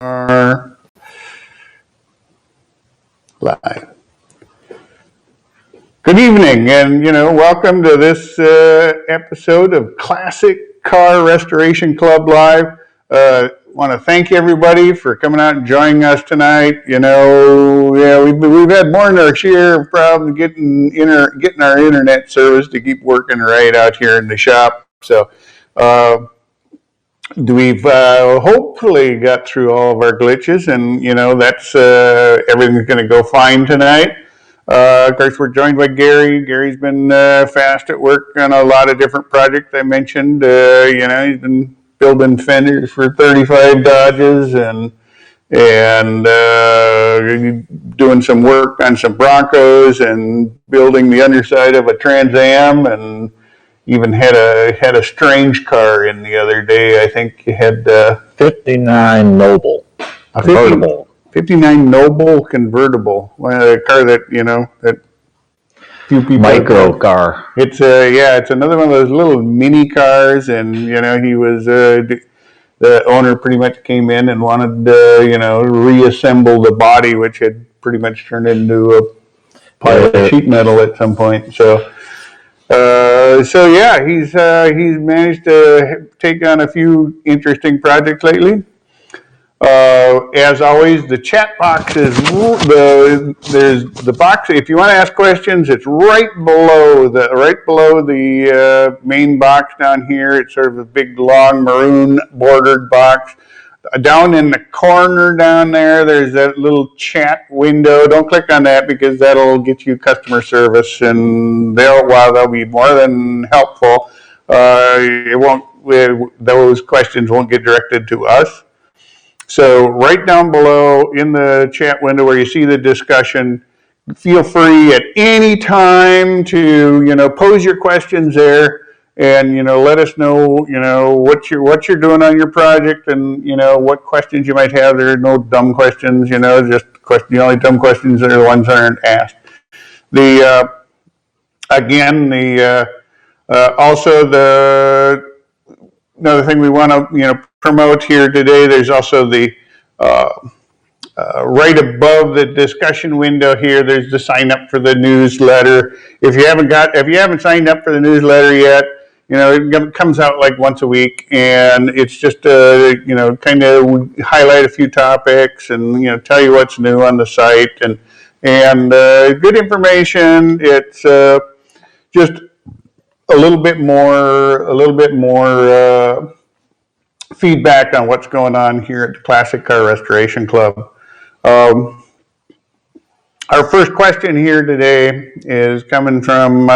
are live. Good evening, and welcome to this episode of Classic Car Restoration Club Live. Want to thank everybody for coming out and joining us tonight. We've had more than our share of problems getting our internet service to keep working right out here in the shop. So we've hopefully got through all of our glitches, and that's everything's going to go fine tonight. Of course, we're joined by Gary. Gary's been fast at work on a lot of different projects I mentioned. He's been building fenders for 35 Dodges and doing some work on some Broncos and building the underside of a Trans Am, and even had a strange car in the other day. I think you had 59 Noble convertible. 59 Noble convertible. A car that that few people micro car. It's it's another one of those little mini cars, and he was the owner pretty much came in and wanted reassemble the body, which had pretty much turned into a pile of sheet metal at some point. So he's managed to take on a few interesting projects lately. As always, the chat box is there's the box. If you want to ask questions, it's right below the main box down here. It's sort of a big, long, maroon bordered box. Down in the corner down there, there's that little chat window. Don't click on that because that'll get you customer service, and they'll be more than helpful. Those questions won't get directed to us. So right down below in the chat window where you see the discussion, feel free at any time to pose your questions there, and let us know what you're doing on your project, and what questions you might have. There are no dumb questions, just the only dumb questions are the ones that aren't asked. Another thing we want to promote here today, there's also the right above the discussion window here, there's the sign up for the newsletter. If you haven't signed up for the newsletter yet, it comes out like once a week, and it's just kind of highlight a few topics and tell you what's new on the site, and good information. It's just a little bit more feedback on what's going on here at the Classic Car Restoration Club. Our first question here today is coming from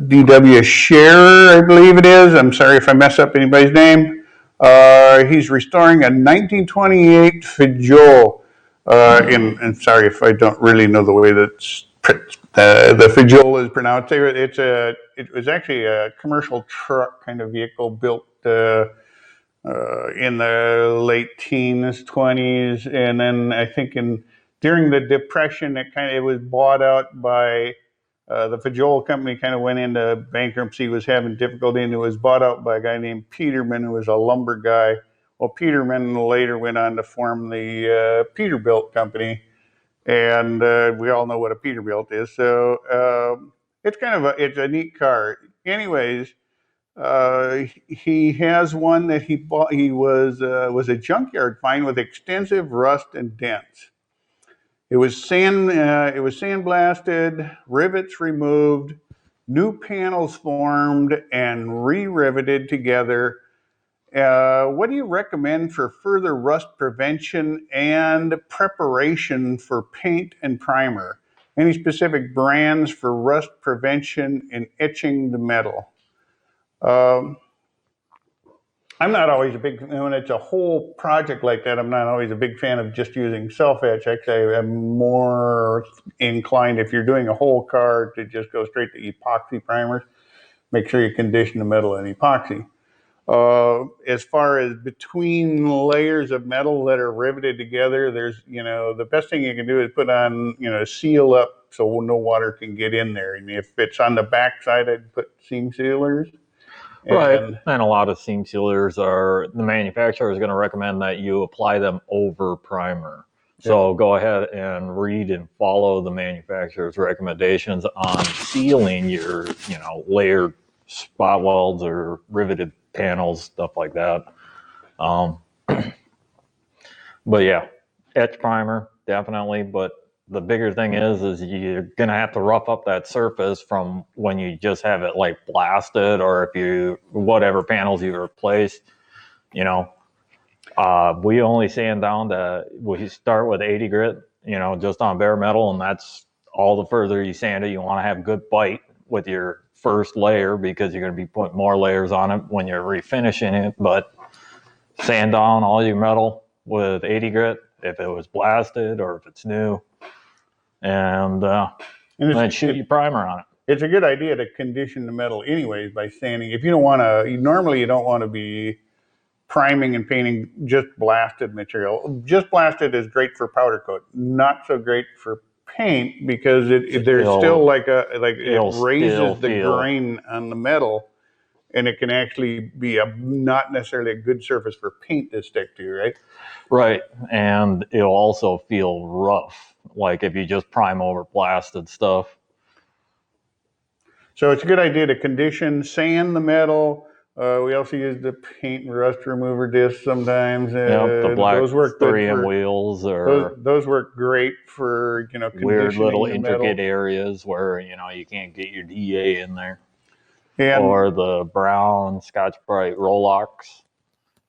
D.W. Scherer, I believe it is. I'm sorry if I mess up anybody's name. He's restoring a 1928 Fajol. And sorry if I don't really know the way that the Fajol is pronounced. It was actually a commercial truck kind of vehicle built in the late teens, 20s, and then I think during the Depression, it was bought out by the Fajol company. Kind of went into bankruptcy, was having difficulty, and it was bought out by a guy named Peterman, who was a lumber guy. Well, Peterman later went on to form the Peterbilt company, and we all know what a Peterbilt is. So it's a neat car. Anyways. He has one that he bought. He was a junkyard find with extensive rust and dents. It was sandblasted, rivets removed, new panels formed, and re-riveted together. What do you recommend for further rust prevention and preparation for paint and primer? Any specific brands for rust prevention and etching the metal? I'm not always when it's a whole project like that, I'm not always a big fan of just using self-etch. Actually, I'm more inclined, if you're doing a whole car, to just go straight to epoxy primers. Make sure you condition the metal in epoxy. As far as between layers of metal that are riveted together, there's, the best thing you can do is put on, seal up so no water can get in there. And if it's on the back side, I'd put seam sealers. Right. And And a lot of seam sealers the manufacturer is going to recommend that you apply them over primer. So go ahead and read and follow the manufacturer's recommendations on sealing your, layered spot welds or riveted panels, stuff like that. Um, but yeah, etch primer, definitely. But the bigger thing is you're going to have to rough up that surface from when you just have it like blasted, or if you, whatever panels you replace, you know, we only sand down we start with 80 grit, just on bare metal. And that's all. The further you sand it, you want to have good bite with your first layer, because you're going to be putting more layers on it when you're refinishing it. But sand down all your metal with 80 grit if it was blasted or if it's new, and then shoot your primer on it. It's a good idea to condition the metal anyways by sanding. If you don't want to, normally you don't want to be priming and painting just blasted material. Just blasted is great for powder coat, not so great for paint, because there's still it raises the grain on the metal, and it can actually be not necessarily a good surface for paint to stick to, right? Right, and it'll also feel rough, like if you just prime over blasted stuff. So it's a good idea to condition, sand the metal. We also use the paint and rust remover discs sometimes. The black those work 3M wheels, or those work great for weird little the intricate metal areas where you can't get your DA in there, and or the brown Scotch-Brite Rolox.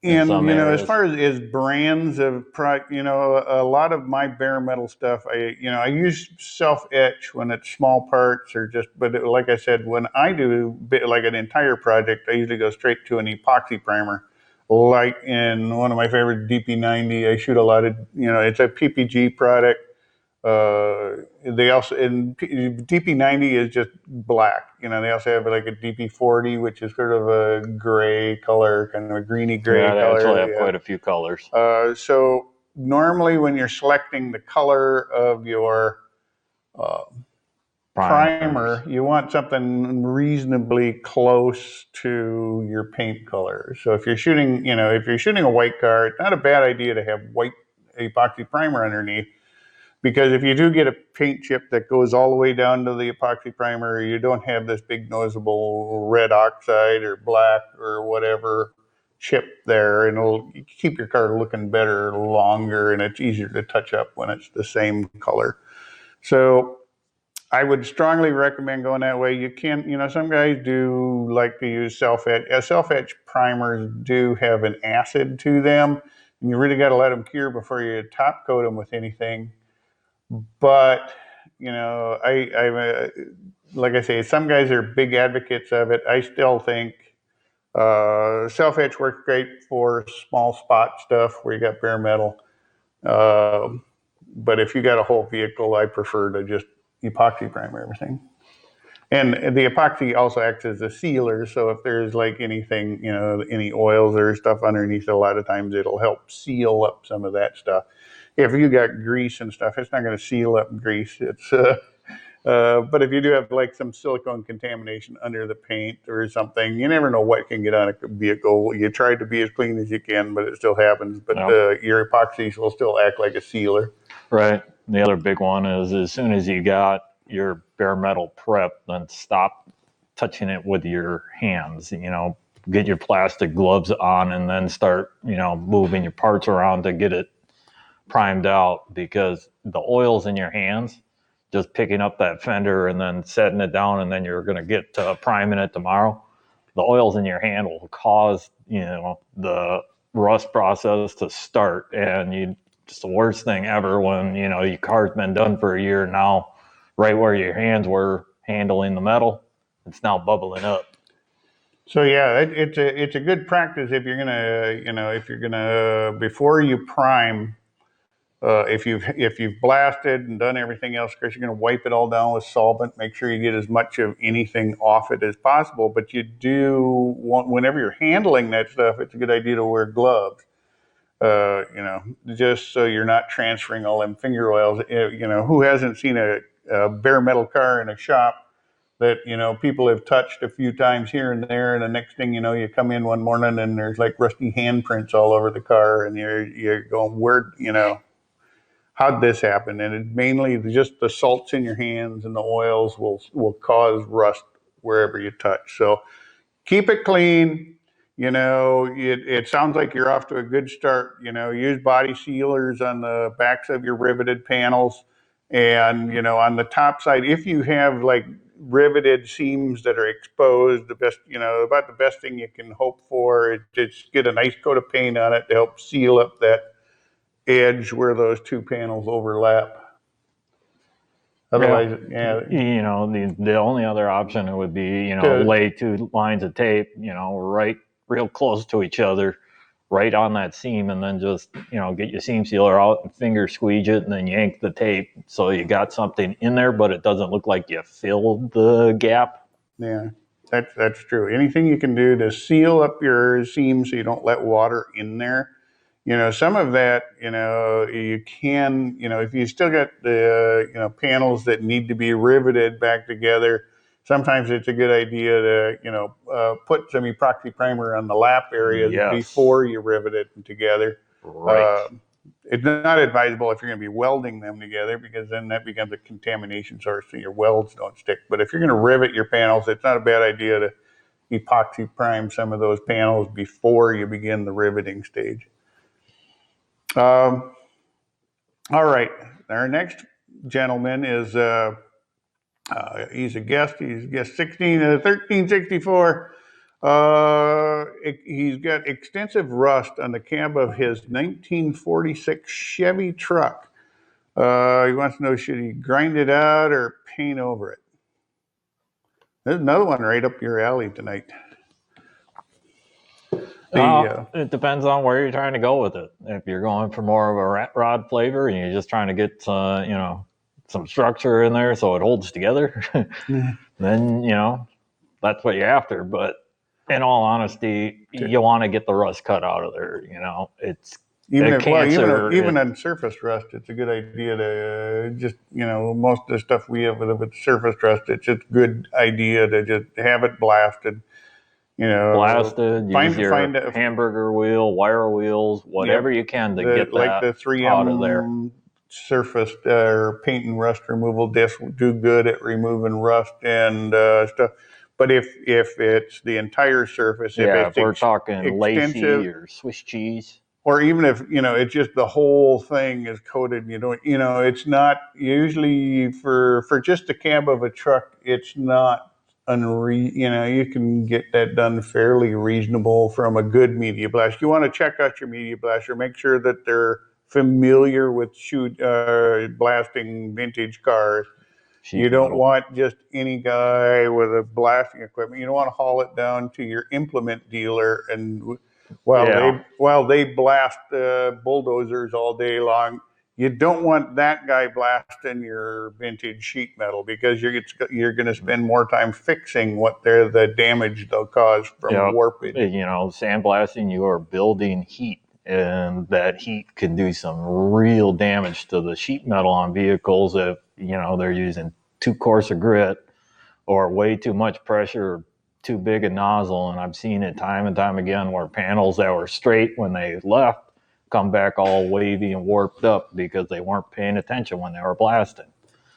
And as far as brands of product, a lot of my bare metal stuff, I use self etch when it's small parts or just. But like I said, when I do like an entire project, I usually go straight to an epoxy primer. Like in one of my favorite DP90, I shoot a lot of, it's a PPG product. They also, in DP90 is just black. They also have like a DP40, which is sort of a gray color, kind of a greeny gray color. Yeah, they actually have quite a few colors. So normally when you're selecting the color of your primer, you want something reasonably close to your paint color. So if you're shooting, a white car, it's not a bad idea to have white epoxy primer underneath. Because if you do get a paint chip that goes all the way down to the epoxy primer, you don't have this big noticeable red oxide or black or whatever chip there, and it'll keep your car looking better longer, and it's easier to touch up when it's the same color. So I would strongly recommend going that way. You can, some guys do like to use self-etch. Self-etch primers do have an acid to them, and you really got to let them cure before you top coat them with anything. But I like I say, some guys are big advocates of it. I still think self etch works great for small spot stuff where you got bare metal. But if you got a whole vehicle, I prefer to just epoxy primer everything. And the epoxy also acts as a sealer, so if there's like anything, any oils or stuff underneath, a lot of times it'll help seal up some of that stuff. If you got grease and stuff, it's not going to seal up grease. It's but if you do have like some silicone contamination under the paint or something, you never know what can get on a vehicle. You try to be as clean as you can, but it still happens. But your epoxies will still act like a sealer. Right. The other big one is, as soon as you got your bare metal prep, then stop touching it with your hands. Get your plastic gloves on and then start, moving your parts around to get it primed out, because the oils in your hands, just picking up that fender and then setting it down, and then you're going to get to priming it tomorrow. The oils in your hand will cause, the rust process to start, and it's the worst thing ever when, your car's been done for a year now, right where your hands were handling the metal, it's now bubbling up. So yeah, it's a good practice if you're gonna before you prime. If you've blasted and done everything else, Chris, you're going to wipe it all down with solvent. Make sure you get as much of anything off it as possible. But you do want, whenever you're handling that stuff, it's a good idea to wear gloves. Just so you're not transferring all them finger oils. Who hasn't seen a bare metal car in a shop that, you know, people have touched a few times here and there, and the next thing you know, you come in one morning and there's like rusty handprints all over the car, and you're going, where, you know, how'd this happen? And it mainly just the salts in your hands and the oils will cause rust wherever you touch. So keep it clean. You know, it sounds like you're off to a good start. You know, use body sealers on the backs of your riveted panels. And, you know, on the top side, if you have like riveted seams that are exposed, the best, you know, about the best thing you can hope for is just get a nice coat of paint on it to help seal up that edge where those two panels overlap. Otherwise, yeah. You know, the only other option would be, you know, lay 2 lines of tape, you know, right real close to each other, right on that seam, and then just, you know, get your seam sealer out and finger squeeze it, and then yank the tape so you got something in there, but it doesn't look like you filled the gap. Yeah, that's true. Anything you can do to seal up your seam so you don't let water in there. You know, some of that, you know, you can, you know, if you still got the, you know, panels that need to be riveted back together, sometimes it's a good idea to, you know, put some epoxy primer on the lap areas before you rivet it together. Right. It's not advisable if you're going to be welding them together, because then that becomes a contamination source so your welds don't stick. But if you're going to rivet your panels, it's not a bad idea to epoxy prime some of those panels before you begin the riveting stage. All right, our next gentleman is he's a guest. He's guest 1364. He's got extensive rust on the cab of his 1946 Chevy truck. He wants to know, should he grind it out or paint over it? There's another one right up your alley tonight. It depends on where you're trying to go with it. If you're going for more of a rat rod flavor and you're just trying to get, you know, some structure in there so it holds together, then, you know, that's what you're after. But in all honesty, you want to get the rust cut out of there. You know, it's even on surface rust, it's a good idea to just, you know, most of the stuff we have with surface rust, it's just a good idea to just have it blasted. You know, blasted. Use your hamburger wheel, wire wheels, whatever you can to get that like the 3M out of there. Surface or paint and rust removal disc will do good at removing rust and stuff. But if it's the entire surface, if we're talking lacy or Swiss cheese, or even if, you know, it's just the whole thing is coated, you know, it's not usually for just the cab of a truck, it's not you know, you can get that done fairly reasonable from a good media blast. You want to check out your media blaster, make sure that they're familiar with blasting vintage cars. You don't want just any guy with a blasting equipment. You don't want to haul it down to your implement dealer and while they blast bulldozers all day long. You don't want that guy blasting your vintage sheet metal, because you're going to spend more time fixing the damage they'll cause from warpage. You know, sandblasting, you are building heat, and that heat can do some real damage to the sheet metal on vehicles if, you know, they're using too coarse a grit or way too much pressure, or too big a nozzle. And I've seen it time and time again where panels that were straight when they left come back all wavy and warped up because they weren't paying attention when they were blasting.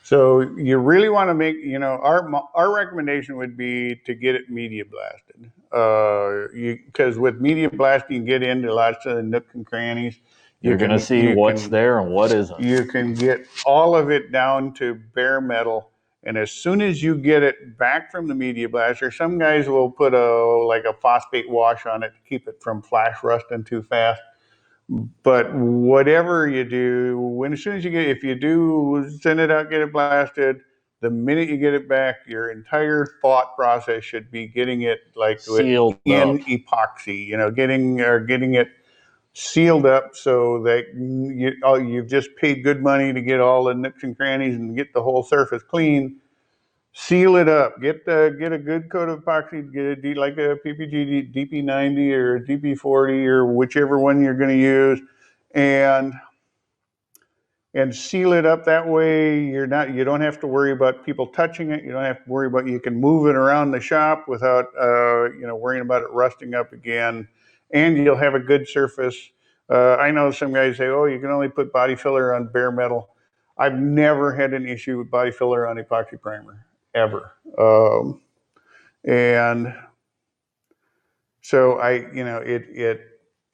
So you really want to make, you know, our recommendation would be to get it media blasted. Because with media blasting, you get into lots of the nooks and crannies. You're going to see what's there and what isn't. You can get all of it down to bare metal. And as soon as you get it back from the media blaster, some guys will put a phosphate wash on it to keep it from flash rusting too fast. But whatever you do, as soon as if you do send it out, get it blasted, the minute you get it back, your entire thought process should be getting it sealed in epoxy, you know, getting it sealed up so that you've just paid good money to get all the nooks and crannies and get the whole surface clean. Seal it up. Get a good coat of epoxy. Get like a PPG DP90 or a DP40 or whichever one you're going to use, and and seal it up. That way you don't have to worry about people touching it. You don't have to worry about, you can move it around the shop without worrying about it rusting up again, and you'll have a good surface. I know some guys say, oh, you can only put body filler on bare metal. I've never had an issue with body filler on epoxy primer, ever. And so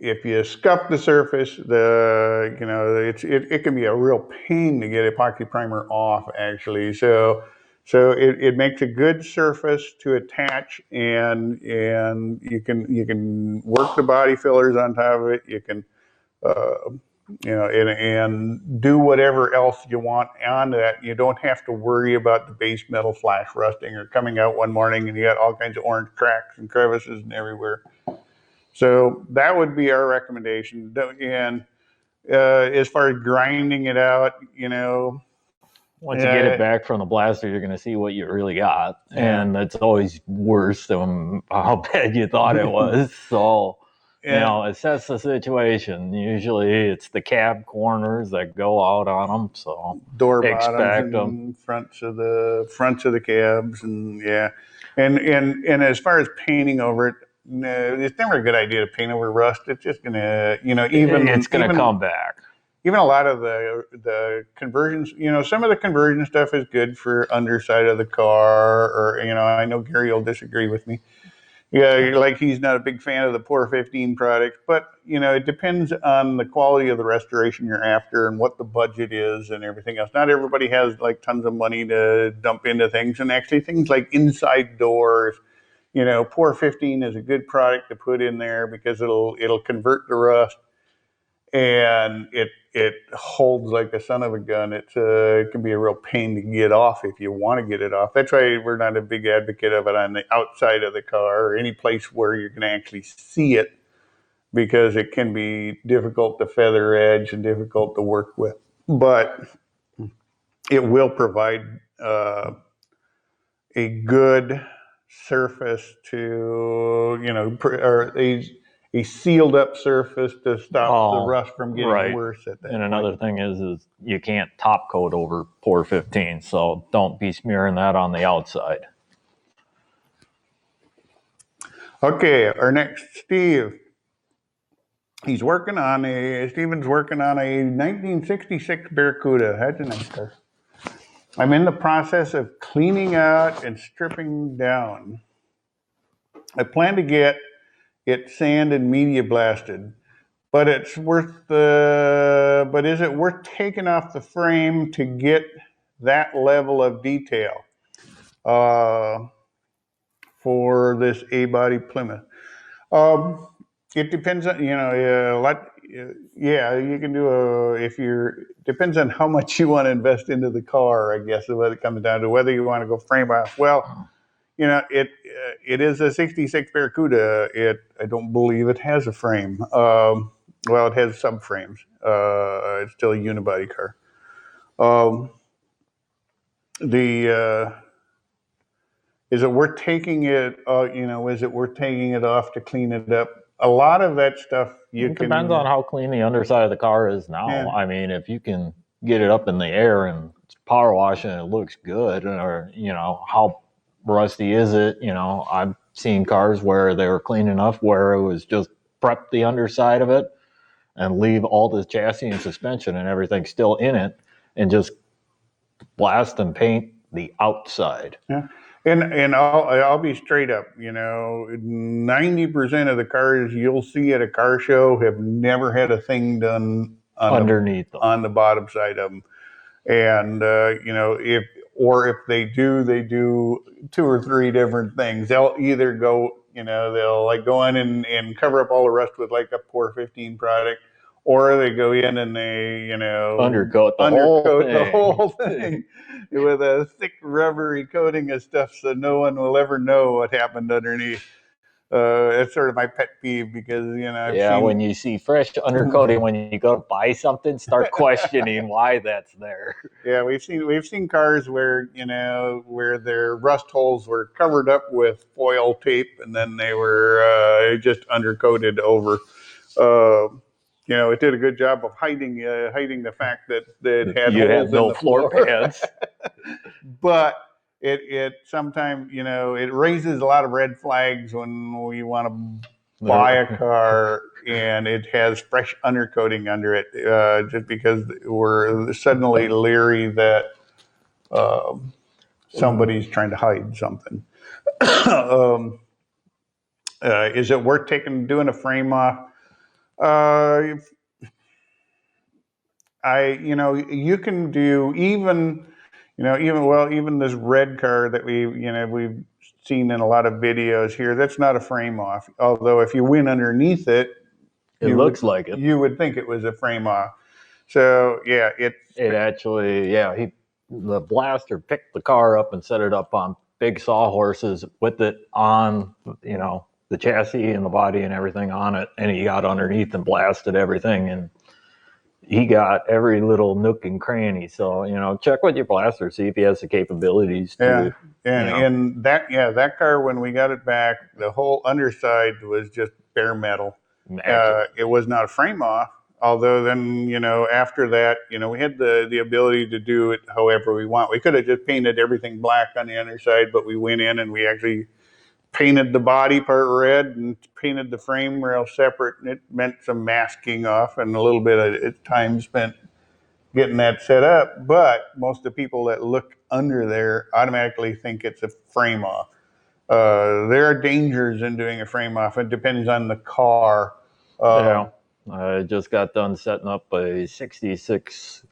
if you scuff the surface, it can be a real pain to get epoxy primer off, actually. So it makes a good surface to attach, and you can work the body fillers on top of it. You can and do whatever else you want on that. You don't have to worry about the base metal flash rusting or coming out one morning and you got all kinds of orange cracks and crevices and everywhere. So that would be our recommendation. And as far as grinding it out, once you get it back from the blaster, you're going to see what you really got. And it's always worse than how bad you thought it was. So, assess the situation. Usually it's the cab corners that go out on them. So door bottoms and fronts of the cabs. And and as far as painting over it, it's never a good idea to paint over rust. It's just going to, it's going to come back. Even a lot of the conversions, some of the conversion stuff is good for underside of the car, or, I know Gary will disagree with me. Yeah, like he's not a big fan of the Pour 15 product, but, it depends on the quality of the restoration you're after and what the budget is and everything else. Not everybody has like tons of money to dump into things, and actually things like inside doors, Pour 15 is a good product to put in there because it'll convert the rust, and it holds like a son of a gun. It can be a real pain to get off if you want to get it off. That's why we're not a big advocate of it on the outside of the car or any place where you can actually see it, because it can be difficult to feather edge and difficult to work with. But it will provide a good surface to, or a sealed up surface to stop the rust from getting worse at that point. Another thing is you can't top coat over Pour 15, so don't be smearing that on the outside. Okay, our next, Steve. Steven's working on a 1966 Barracuda. That's a nice car. I'm in the process of cleaning out and stripping down. I plan to get it sand and media blasted, but is it worth taking off the frame to get that level of detail for this A-body Plymouth? It depends on, a lot. Yeah, you can do depends on how much you want to invest into the car, I guess, is what it comes down to, whether you want to go frame off. Well, it is a 66 Barracuda. I don't believe it has a frame. Well, it has subframes. It's still a unibody car. Is it worth taking it? Is it worth taking it off to clean it up? A lot of that stuff depends on how clean the underside of the car is now. Yeah. I mean, if you can get it up in the air and it's power wash and it looks good, or how rusty is it? I've seen cars where they were clean enough where it was just prep the underside of it and leave all the chassis and suspension and everything still in it and just blast and paint the outside. Yeah. And I'll be straight up, 90% of the cars you'll see at a car show have never had a thing done underneath on the bottom side of them. And, if they do 2 or 3 different things. They'll either go, they'll like go in and cover up all the rust with like a Pour 15 product, or they go in and they, undercoat the whole thing with a thick rubbery coating of stuff, so no one will ever know what happened underneath. It's sort of my pet peeve, because when you see fresh undercoating when you go to buy something, start questioning why that's there. Yeah, we've seen cars where where their rust holes were covered up with foil tape, and then they were just undercoated over. it did a good job of hiding the fact that it had You holes had no in the floor pads. But it sometimes, it raises a lot of red flags when we want to buy a car and it has fresh undercoating under it, just because we're suddenly leery that somebody's trying to hide something. um, is it worth doing a frame off? You can do even this red car that we've seen in a lot of videos here. That's not a frame off. Although if you went underneath it, It looks like it. You would think it was a frame off. So yeah, It actually, the blaster picked the car up and set it up on big sawhorses with it on, the chassis and the body and everything on it. And he got underneath and blasted everything. And he got every little nook and cranny. So, check with your blaster, see if he has the capabilities to. And that car, when we got it back, the whole underside was just bare metal. It was not a frame off. Although then, after that, we had the ability to do it however we want. We could have just painted everything black on the underside, but we went in and we actually painted the body part red and painted the frame rail separate. And it meant some masking off and a little bit of time spent getting that set up. But most of the people that look under there automatically think it's a frame off. There are dangers in doing a frame off. It depends on the car. I just got done setting up a 66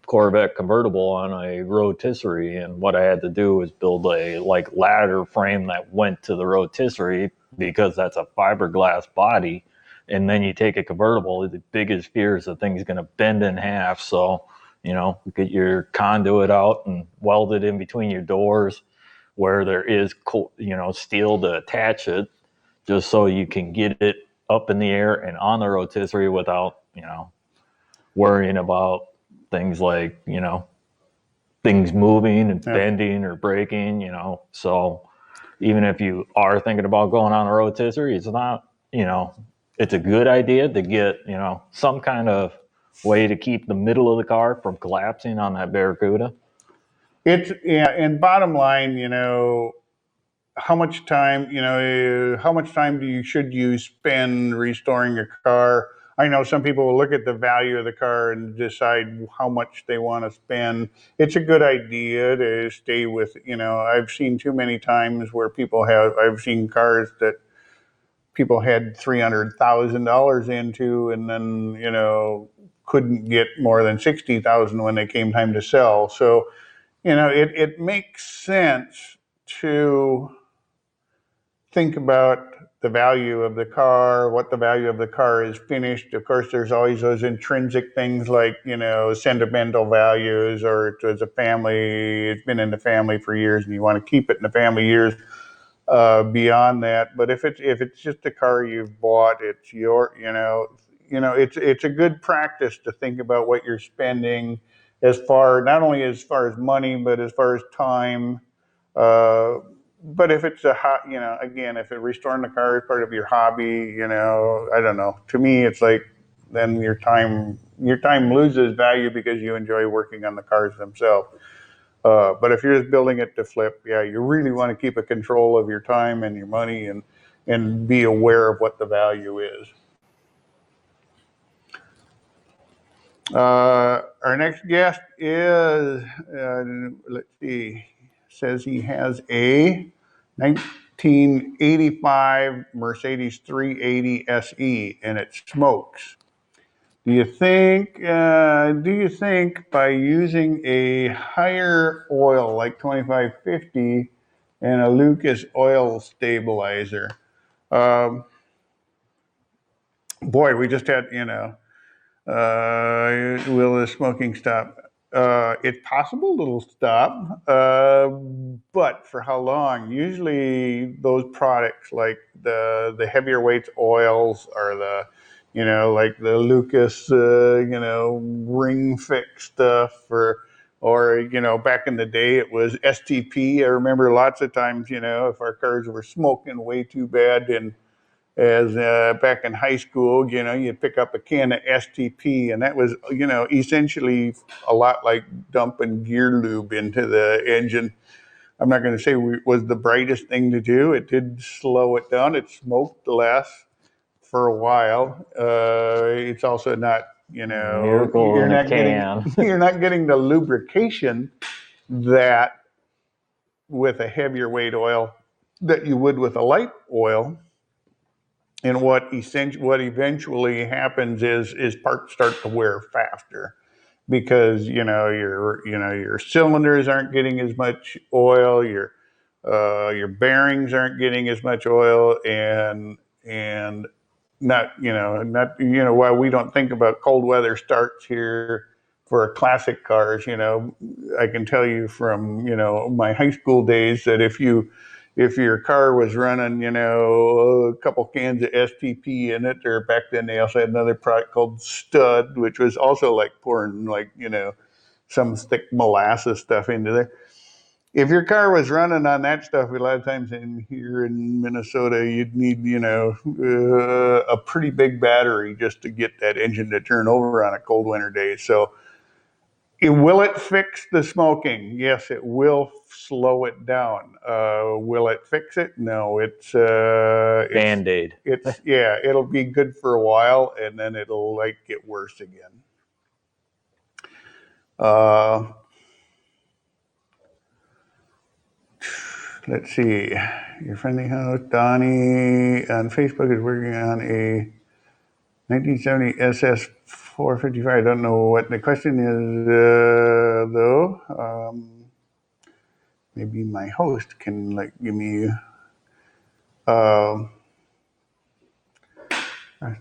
Corvette convertible on a rotisserie, and what I had to do was build a ladder frame that went to the rotisserie, because that's a fiberglass body. And then you take a convertible, the biggest fear is the thing's going to bend in half. So, get your conduit out and weld it in between your doors where there is, steel to attach it, just so you can get it up in the air and on the rotisserie without, worrying about things like, things moving and bending or breaking, So even if you are thinking about going on a rotisserie, it's not, it's a good idea to get, some kind of way to keep the middle of the car from collapsing on that Barracuda. And bottom line, how much time should you spend restoring a car? I know some people will look at the value of the car and decide how much they want to spend. It's a good idea to stay with, I've seen too many times where I've seen cars that people had $300,000 into, and then, couldn't get more than 60,000 when they came time to sell. So, it makes sense to think about the value of the car, what the value of the car is finished. Of course, there's always those intrinsic things like, sentimental values, or it was it's been in the family for years and you want to keep it in the family years. Beyond that, but if it's just a car you've bought, it's it's a good practice to think about what you're spending, not only as far as money, but as far as time. But if it's again, if restoring the car is part of your hobby, I don't know. To me, it's like then your time loses value because you enjoy working on the cars themselves. But if you're just building it to flip, you really want to keep a control of your time and your money, and be aware of what the value is. Our next guest is, let's see, says he has a 1985 Mercedes 380 SE and it smokes. Do you think by using a higher oil like 2550 and a Lucas oil stabilizer, boy, we just had, will the smoking stop? It's possible it'll stop, but for how long? Usually those products like the heavier weights oils, or like the Lucas, ring fix stuff, or back in the day it was STP. I remember lots of times, if our cars were smoking way too bad, and as back in high school, you'd pick up a can of STP, and that was, essentially a lot like dumping gear lube into the engine. I'm not going to say it was the brightest thing to do. It did slow it down. It smoked less for a while. It's also not, Miracle you're in a not getting can. you're not getting the lubrication that with a heavier weight oil that you would with a light oil. And what eventually happens is parts start to wear faster because your cylinders aren't getting as much oil, your bearings aren't getting as much oil, and not why we don't think about cold weather starts here for classic cars. I can tell you from my high school days that if your car was running, a couple cans of STP in it, or back then they also had another product called Stud, which was also like pouring some thick molasses stuff into there. If your car was running on that stuff, a lot of times here in Minnesota, you'd need, a pretty big battery just to get that engine to turn over on a cold winter day. So will it fix the smoking? Yes, it will slow it down. Will it fix it? No, it's Band-Aid. yeah, it'll be good for a while, and then it'll get worse again. Let's see. Your friendly host Donnie on Facebook is working on a 1970 SS 455. I don't know what the question is though. Maybe my host can give me. Uh,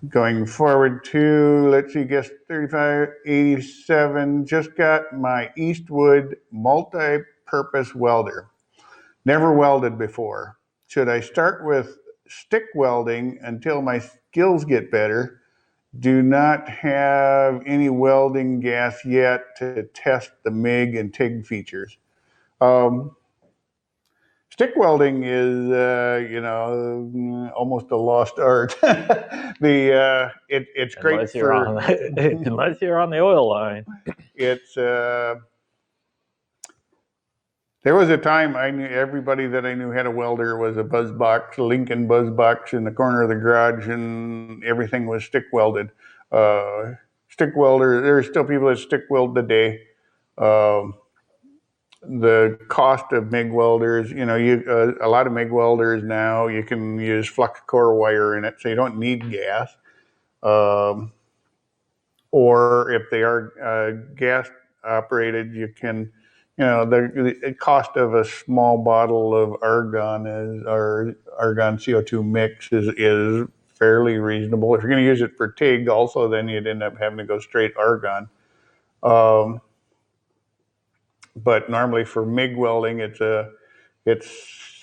Going forward to, let's see, guess 3587. Just got my Eastwood multi-purpose welder. Never welded before. Should I start with stick welding until my skills get better? Do not have any welding gas yet to test the MIG and TIG features. Stick welding is, almost a lost art. It's great Unless you're on unless you're on the oil line. It's there was a time I knew everybody that I knew had a welder was a buzz box, Lincoln buzz box in the corner of the garage, and everything was stick welded. Stick welder. There are still people that stick weld today. The cost of MIG welders, a lot of MIG welders now, you can use flux core wire in it, so you don't need gas. Or if they are gas operated, you can, the cost of a small bottle of argon or argon CO2 mix is fairly reasonable. If you're going to use it for TIG, also, then you'd end up having to go straight argon. But normally for MIG welding, it's 75%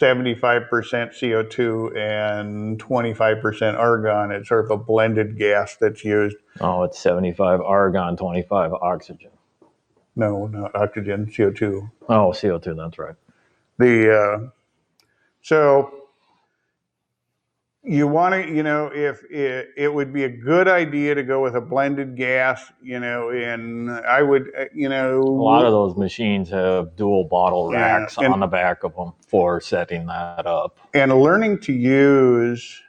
CO2 and 25% argon. It's sort of a blended gas that's used. Oh, it's 75 argon, 25 oxygen. No, not oxygen, CO2. Oh, CO2, that's right. So you want to, if it would be a good idea to go with a blended gas, and I would, a lot of those machines have dual bottle racks on the back of them for setting that up. And learning to use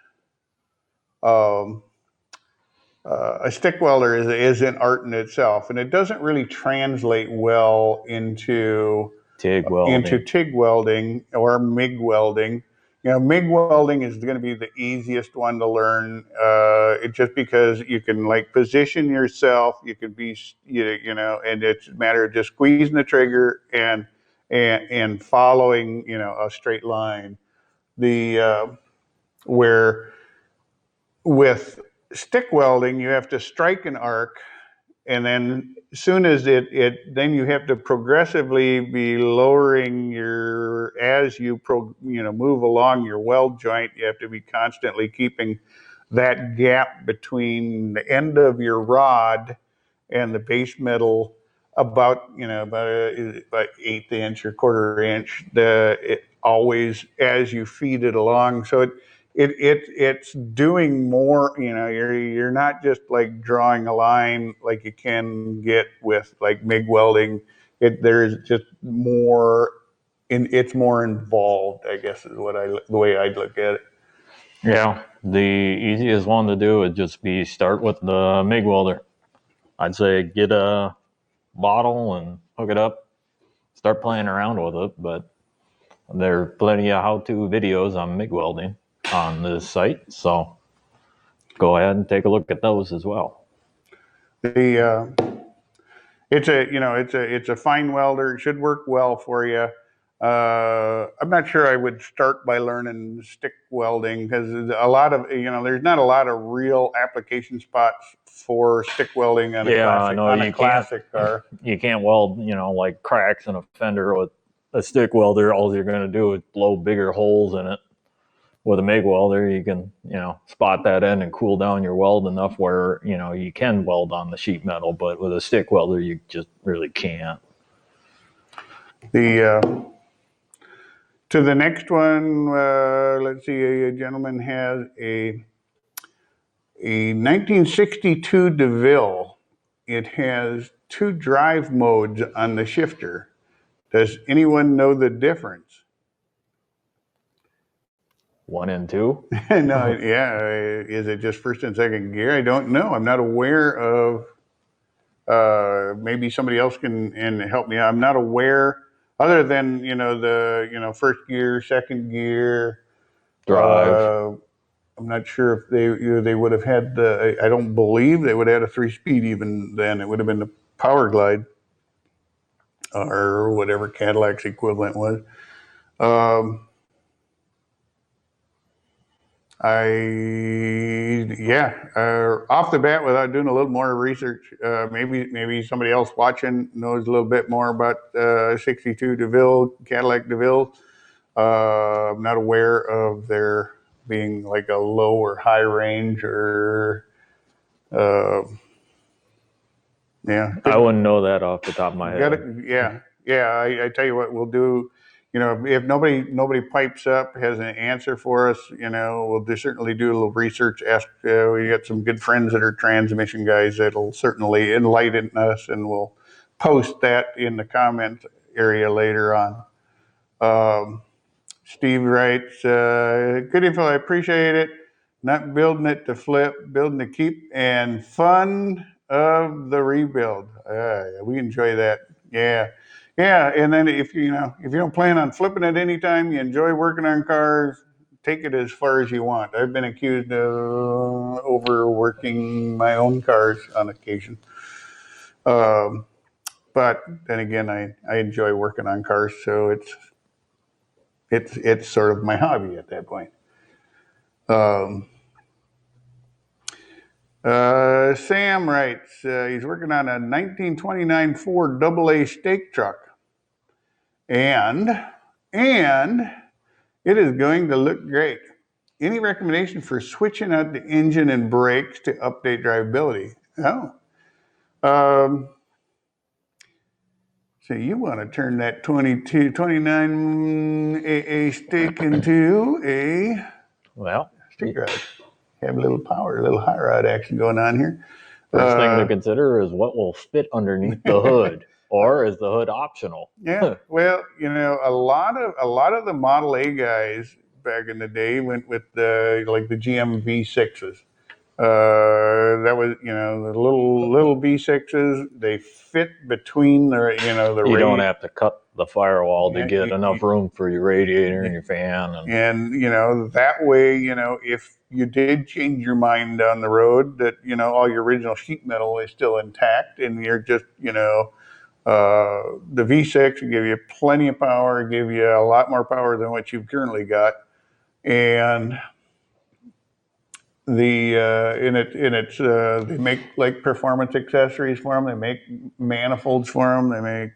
a stick welder is an art in itself, and it doesn't really translate well into TIG welding or MIG welding. MIG welding is going to be the easiest one to learn. Just because you can position yourself, you can be, and it's a matter of just squeezing the trigger and following, a straight line. Where with stick welding, you have to strike an arc, and then as soon as then you have to progressively be lowering as you move along your weld joint. You have to be constantly keeping that gap between the end of your rod and the base metal about an eighth inch or quarter inch. It always, as you feed it along, so it's doing more. You're not just like drawing a line like you can get with like MIG welding. There's just more, it's more involved, I guess, is the way I'd look at it. Yeah, the easiest one to do would just be start with the MIG welder. I'd say get a bottle and hook it up, start playing around with it. But there are plenty of how-to videos on MIG welding on this site, so go ahead and take a look at those as well. It's a fine welder. It should work well for you. I'm not sure I would start by learning stick welding because a lot of there's not a lot of real application spots for stick welding on a classic car. You can't weld like cracks in a fender with a stick welder. All you're going to do is blow bigger holes in it. With a MIG welder, you can, spot that in and cool down your weld enough where, you can weld on the sheet metal, but with a stick welder, you just really can't. To the next one, let's see, a gentleman has a 1962 DeVille. It has 2 drive modes on the shifter. Does anyone know the difference? 1 and 2? No, yeah. Is it just first and second gear? I don't know. I'm not aware of. Maybe somebody else can help me out. I'm not aware, other than the first gear, second gear, Drive. I'm not sure if they would have had the. I don't believe they would have had a 3-speed even then. It would have been the Power Glide or whatever Cadillac's equivalent was. Off the bat, without doing a little more research, maybe somebody else watching knows a little bit more about 62 DeVille, Cadillac DeVille. I'm not aware of there being like a low or high range or, yeah. I wouldn't know that off the top of my head. I tell you what, we'll do. If nobody pipes up, has an answer for us, we'll certainly do a little research. Ask. We got some good friends that are transmission guys that'll certainly enlighten us, and we'll post that in the comment area later on. Steve writes, "Good info. I appreciate it. Not building it to flip, building to keep, and fun of the rebuild. We enjoy that. Yeah." Yeah, and then if you don't plan on flipping it anytime, you enjoy working on cars, take it as far as you want. I've been accused of overworking my own cars on occasion. But then again, I enjoy working on cars, so it's sort of my hobby at that point. Sam writes, he's working on a 1929 Ford AA stake truck. And it is going to look great. Any recommendation for switching out the engine and brakes to update drivability? So you want to turn that 29 AA stake into a stick rod. Have a little power, a little high rod action going on here. First thing to consider is what will fit underneath the hood. Or is the hood optional? Yeah, well, a lot of the Model A guys back in the day went with the GM V6s. That was the little V6s. They fit between the You don't have to cut the firewall to get enough room for your radiator and your fan. And that way, if you did change your mind down the road, that all your original sheet metal is still intact, and you're just the V6 will give you plenty of power, give you a lot more power than what you've currently got, and they make like performance accessories for them. They make manifolds for them. They make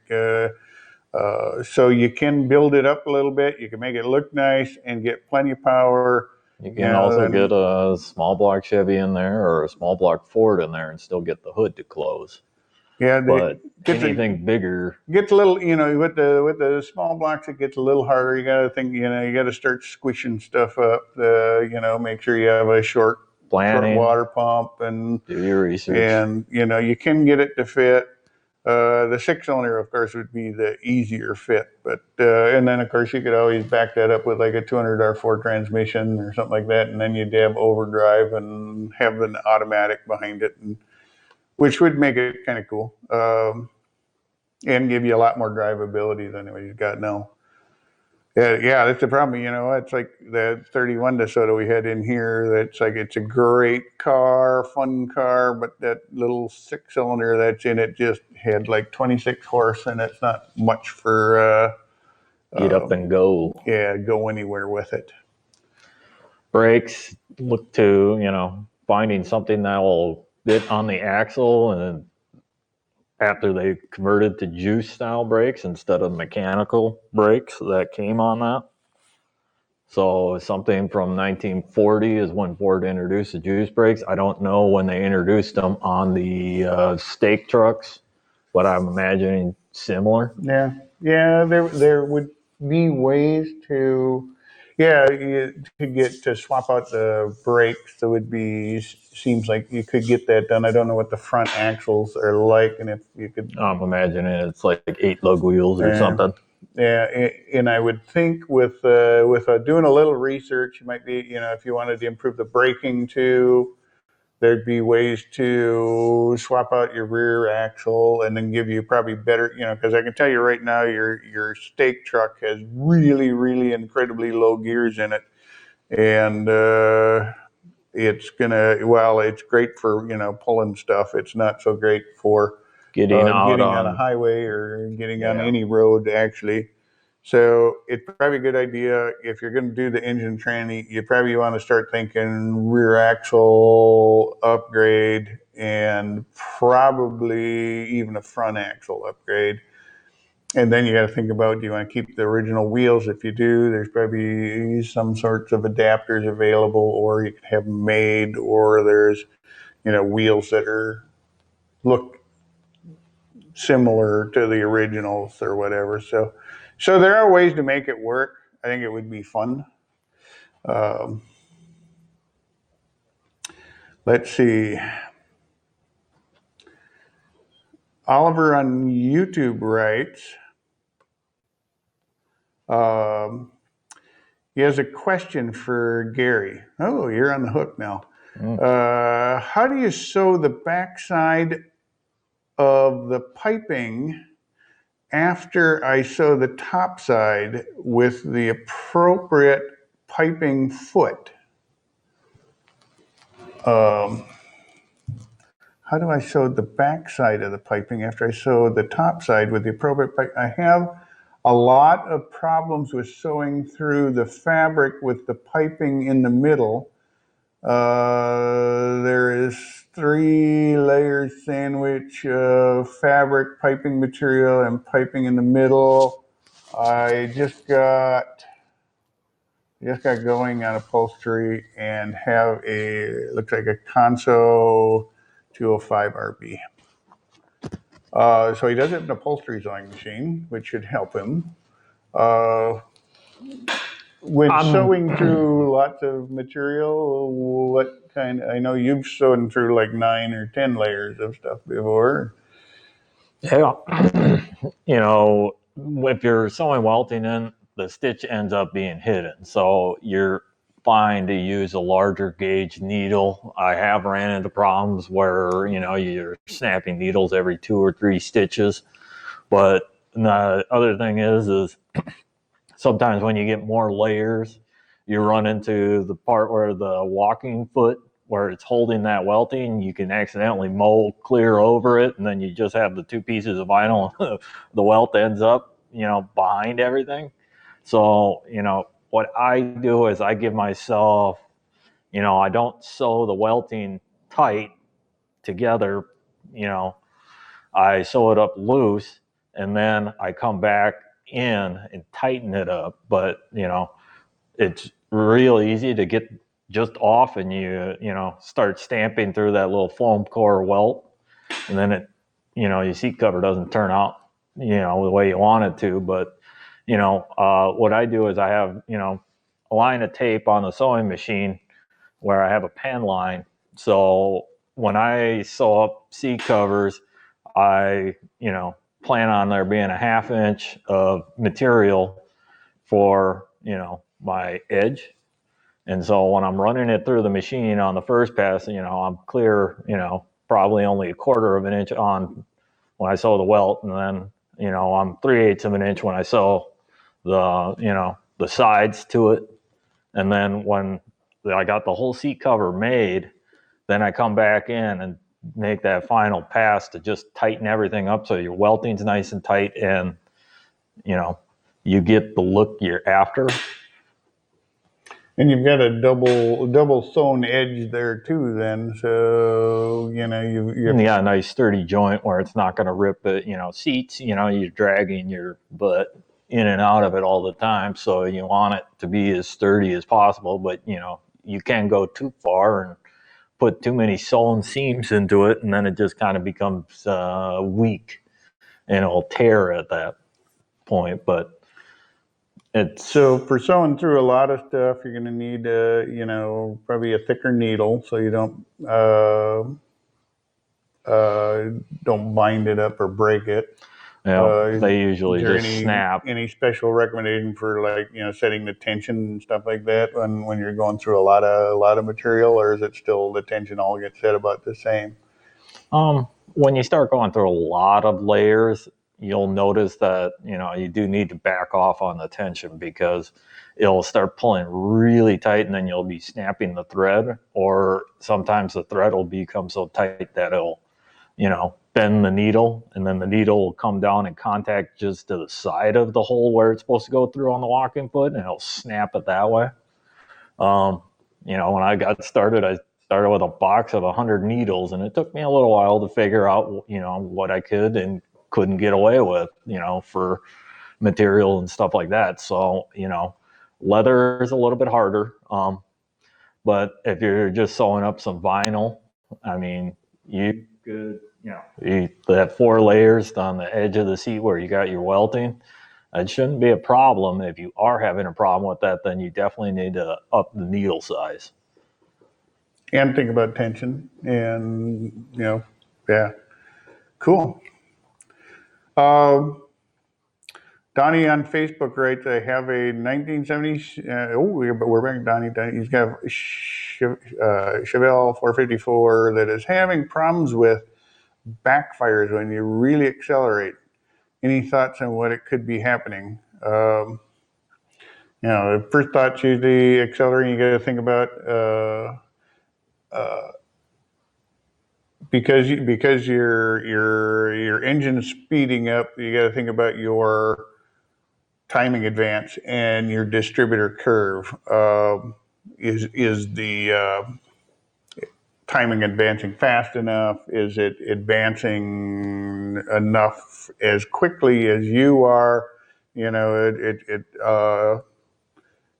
so you can build it up a little bit. You can make it look nice and get plenty of power. You can also get a small block Chevy in there or a small block Ford in there and still get the hood to close. Yeah, but gets a, anything bigger, gets a little, with the small blocks, it gets a little harder. You got to think, you got to start squishing stuff up. Make sure you have a short planning, water pump, and do your research. you can get it to fit. The 6-cylinder, of course, would be the easier fit, but and then of course you could always back that up with like a 200R4 transmission or something like that, and then you'd have overdrive and have an automatic behind it, which would make it kind of cool, and give you a lot more drivability than what you've got now. Yeah, that's the problem. It's like the 31 DeSoto we had in here. That's like it's a great car, fun car, but that little 6-cylinder that's in it just had like 26 horse, and it's not much for Get up and go. go anywhere with it. Brakes, look to finding something that will fit on the axle, and after they converted to juice style brakes instead of mechanical brakes that came on that. So something from 1940 is when Ford introduced the juice brakes. I don't know when they introduced them on the stake trucks, but I'm imagining similar. Yeah, yeah. There would be ways to, to get to swap out the brakes. There would be seems like you could get that done. I don't know what the front axles are like, and if you could. I'm imagining it's like 8 lug wheels or something. Yeah, and I would think with doing a little research, you might be, if you wanted to improve the braking too, there'd be ways to swap out your rear axle and then give you probably better, because I can tell you right now, your stake truck has really, really incredibly low gears in it, and it's great for pulling stuff. It's not so great for Getting out getting on a on, highway or getting on yeah, any road actually. So it's probably a good idea if you're going to do the engine tranny. You probably want to start thinking rear axle upgrade and probably even a front axle upgrade. And then you got to think about, do you want to keep the original wheels? If you do, there's probably some sorts of adapters available, or you can have them made, or there's wheels that look similar to the originals or whatever. So there are ways to make it work. I think it would be fun. Um, let's see. Oliver on YouTube writes, um, he has a question for Gary. Oh, you're on the hook now. How do you sew the backside of the piping after I sew the top side with the appropriate piping foot? Um, how do I sew the back side of the piping after I sew the top side with the appropriate pipe? I have a lot of problems with sewing through the fabric with the piping in the middle. There is 3 layers sandwich of fabric, piping material, and piping in the middle. I just got going on upholstery and have looks like a Conso 205 RB. So he does have an upholstery sewing machine, which should help him. Uh, when sewing through lots of material, what kind? I know you've sewn through like 9 or 10 layers of stuff before. Yeah. If you're sewing welting in, the stitch ends up being hidden. So you're fine to use a larger gauge needle. I have ran into problems where, you're snapping needles every 2 or 3 stitches. But the other thing is sometimes when you get more layers, you run into the part where the walking foot, where it's holding that welting, you can accidentally mold clear over it, and then you just have the 2 pieces of vinyl. The welt ends up, behind everything. So, what I do is I give myself, I don't sew the welting tight together, I sew it up loose, and then I come back in and tighten it up. But, it's real easy to get just off, and you start stamping through that little foam core welt, and then it your seat cover doesn't turn out, the way you want it to. But, what I do is I have, a line of tape on the sewing machine where I have a pen line. So when I sew up seat covers, I, plan on there being a 1/2 inch of material for, my edge. And so when I'm running it through the machine on the first pass, I'm clear, probably only 1/4 of an inch on when I sew the welt. And then, I'm 3/8 of an inch when I sew the sides to it. And then when I got the whole seat cover made, then I come back in and make that final pass to just tighten everything up so your welting's nice and tight, and you get the look you're after. And you've got a double sewn edge there too then, so you got a nice sturdy joint where it's not going to rip it. Seats, you're dragging your butt in and out of it all the time, so you want it to be as sturdy as possible, but you can't go too far and put too many sewn seams into it, and then it just kind of becomes weak and it'll tear at that point. But so for sewing through a lot of stuff, you're going to need probably a thicker needle so you don't bind it up or break it. They usually just snap. Any special recommendation for setting the tension and stuff like that when you're going through a lot of material, or is it still the tension all gets set about the same? When you start going through a lot of layers, you'll notice that you do need to back off on the tension, because it'll start pulling really tight and then you'll be snapping the thread, or sometimes the thread will become so tight that it'll bend the needle, and then the needle will come down and contact just to the side of the hole where it's supposed to go through on the walking foot, and it'll snap it that way. When I got started, I started with a box of 100 needles, and it took me a little while to figure out what I could and couldn't get away with, for material and stuff like that. So leather is a little bit harder, but if you're just sewing up some vinyl, I mean, you could that 4 layers on the edge of the seat where you got your welting, it shouldn't be a problem. If you are having a problem with that, then you definitely need to up the needle size. And think about tension, and yeah, cool. Donnie on Facebook writes, I have a 1970s, we're back, Donnie, he's got a Chevelle 454 that is having problems with backfires when you really accelerate. Any thoughts on what it could be happening? The first thought's usually accelerating. You got to think about because your engine's speeding up. You got to think about your timing advance and your distributor curve. Is the timing advancing fast enough? Is it advancing enough as quickly as you are?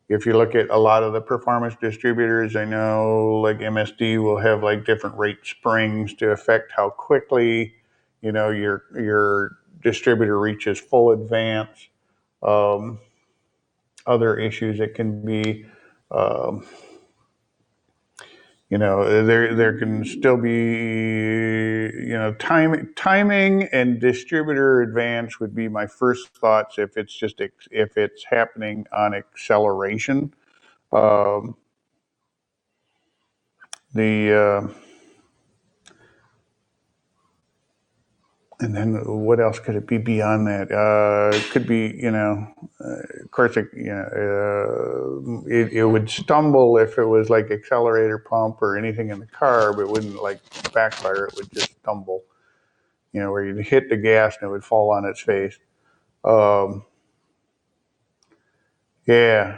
If you look at a lot of the performance distributors, I know like MSD will have like different rate springs to affect how quickly your distributor reaches full advance. Other issues that can be there can still be timing and distributor advance would be my first thoughts if it's happening on acceleration. And then what else could it be beyond that? It could be, of course, it would stumble if it was like accelerator pump or anything in the car, but it wouldn't like backfire. It would just stumble, where you'd hit the gas and it would fall on its face. Yeah.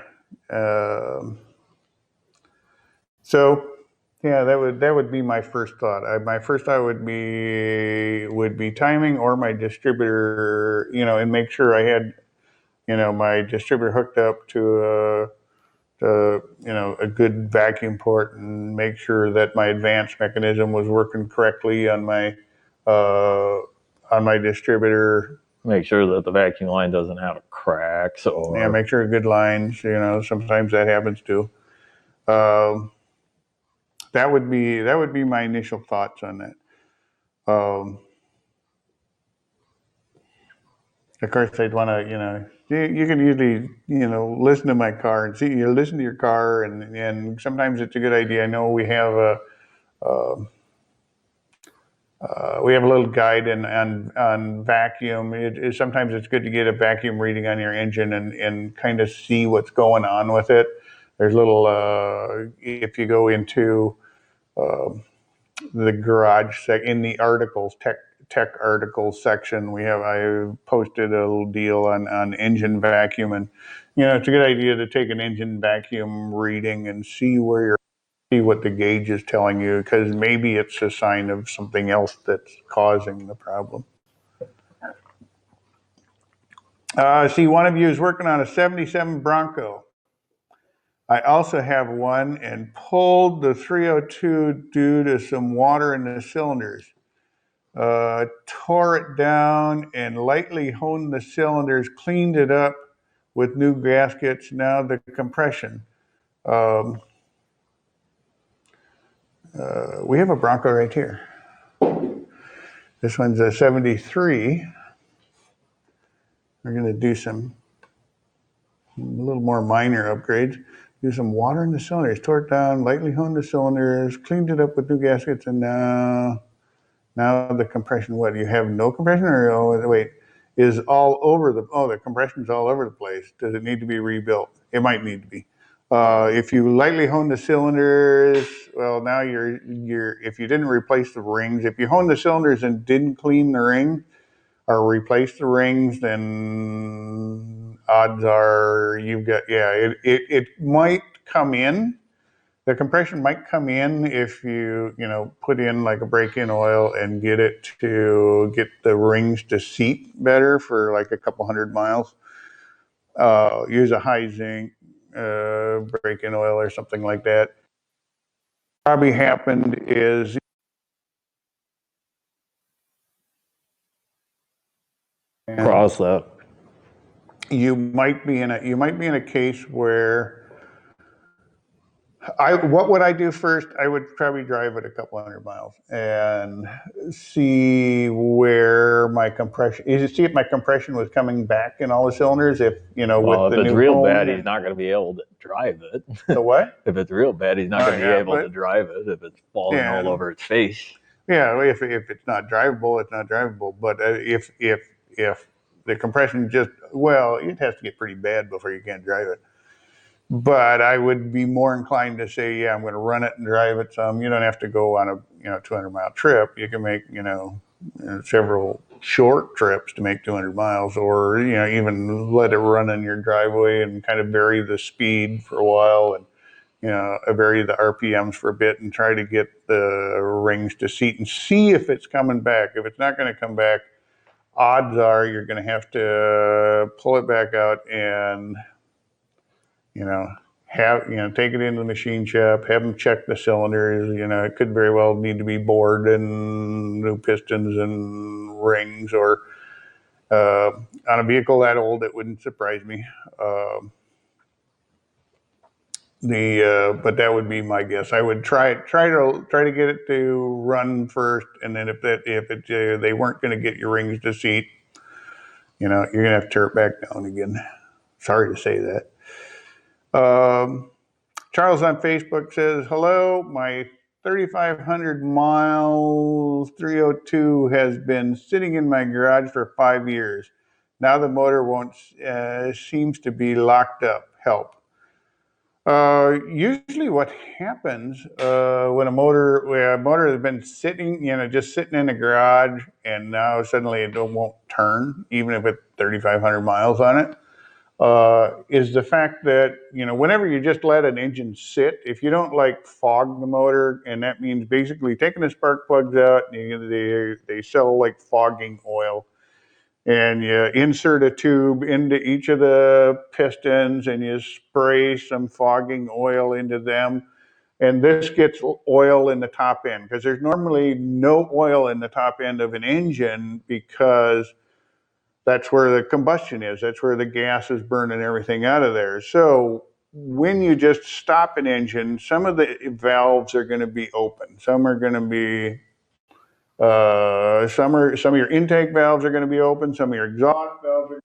So. Yeah, that would be my first thought. My first thought would be timing or my distributor, and make sure I had, my distributor hooked up to a good vacuum port, and make sure that my advance mechanism was working correctly on my on my distributor. Make sure that the vacuum line doesn't have cracks or. Yeah, make sure good lines. Sometimes that happens too. Um, that would be my initial thoughts on that. Of course, I'd want to, you can usually, listen to my car and see, you listen to your car, and sometimes it's a good idea. I know we have a little guide on vacuum. Sometimes it's good to get a vacuum reading on your engine and kind of see what's going on with it. There's if you go into the garage in the articles, tech articles section, I posted a little deal on engine vacuum, and it's a good idea to take an engine vacuum reading and see what the gauge is telling you, because maybe it's a sign of something else that's causing the problem. See, one of you is working on a 77 Bronco. I also have one and pulled the 302 due to some water in the cylinders. Tore it down and lightly honed the cylinders, cleaned it up with new gaskets. Now the compression. We have a Bronco right here. This one's a 73. We're going to do a little more minor upgrades. Do some water in the cylinders, tore it down, lightly honed the cylinders, cleaned it up with new gaskets, and now the compression. What, you have no compression, or wait, is all over the compression's all over the place. Does it need to be rebuilt? It might need to be. If you lightly hone the cylinders, well, now if you didn't replace the rings, if you honed the cylinders and didn't clean the ring or replace the rings, then odds are it might come in. The compression might come in if you put in like a break-in oil and get the rings to seat better for like a couple hundred miles. Use a high zinc break-in oil or something like that. Probably happened is Cross that. You might be in a case where what would I do first? I would probably drive it a couple hundred miles and see where my compression is. See if my compression was coming back in all the cylinders. If Well, with the if it's new real home, bad, he's not going to be able to drive it. The what? If it's real bad, he's not going to be able but- to drive it if it's falling Yeah. all over its face. Yeah, if it's not drivable, it's not drivable. But if the compression it has to get pretty bad before you can't drive it. But I would be more inclined to say, yeah, I'm going to run it and drive it some. You don't have to go on a 200-mile trip. You can make several short trips to make 200 miles, or even let it run in your driveway and kind of vary the speed for a while, and vary the RPMs for a bit, and try to get the rings to seat and see if it's coming back. If it's not going to come back, odds are you're going to have to pull it back out and take it into the machine shop, have them check the cylinders. It could very well need to be bored and new pistons and rings, or on a vehicle that old, it wouldn't surprise me. But that would be my guess. I would try to get it to run first, and then if they weren't going to get your rings to seat, you're going to have to tear it back down again. Sorry to say that. Charles on Facebook says, hello, my 3,500 miles 302 has been sitting in my garage for 5 years. Now the motor seems to be locked up. Help. Usually what happens when a motor has been sitting, just sitting in the garage, and now suddenly it won't turn, even if it's 3,500 miles on it, is the fact that, whenever you just let an engine sit, if you don't fog the motor, and that means basically taking the spark plugs out, they sell fogging oil, and you insert a tube into each of the pistons and you spray some fogging oil into them. and this gets oil in the top end, because there's normally no oil in the top end of an engine, because that's where the combustion is. That's where the gas is burning everything out of there. So when you just stop an engine, some of the valves are going to be open. Some are going to be some of your intake valves are going to be open. Some of your exhaust valves are.